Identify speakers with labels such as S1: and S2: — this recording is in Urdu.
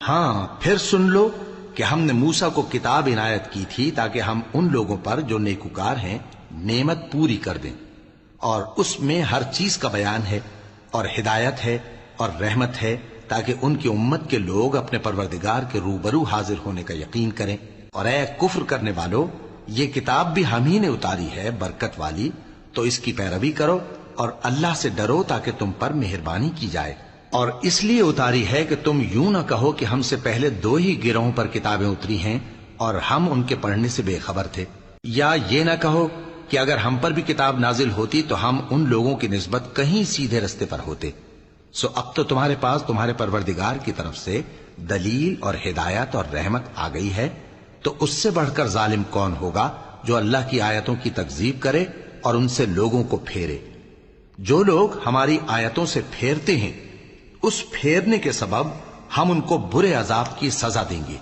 S1: ہاں پھر سن لو کہ ہم نے موسیٰ کو کتاب عنایت کی تھی تاکہ ہم ان لوگوں پر جو نیکوکار ہیں نعمت پوری کر دیں، اور اس میں ہر چیز کا بیان ہے اور ہدایت ہے اور رحمت ہے، تاکہ ان کی امت کے لوگ اپنے پروردگار کے روبرو حاضر ہونے کا یقین کریں۔ اور اے کفر کرنے والو، یہ کتاب بھی ہم ہی نے اتاری ہے برکت والی، تو اس کی پیروی کرو اور اللہ سے ڈرو تاکہ تم پر مہربانی کی جائے۔ اور اس لیے اتاری ہے کہ تم یوں نہ کہو کہ ہم سے پہلے 2 ہی گروہوں پر کتابیں اتری ہیں اور ہم ان کے پڑھنے سے بے خبر تھے، یا یہ نہ کہو کہ اگر ہم پر بھی کتاب نازل ہوتی تو ہم ان لوگوں کی نسبت کہیں سیدھے رستے پر ہوتے۔ سو اب تو تمہارے پاس تمہارے پروردگار کی طرف سے دلیل اور ہدایت اور رحمت آ گئی ہے، تو اس سے بڑھ کر ظالم کون ہوگا جو اللہ کی آیتوں کی تکذیب کرے اور ان سے لوگوں کو پھیرے۔ جو لوگ ہماری آیتوں سے پھیرتے ہیں، اس پھیرنے کے سبب ہم ان کو برے عذاب کی سزا دیں گے۔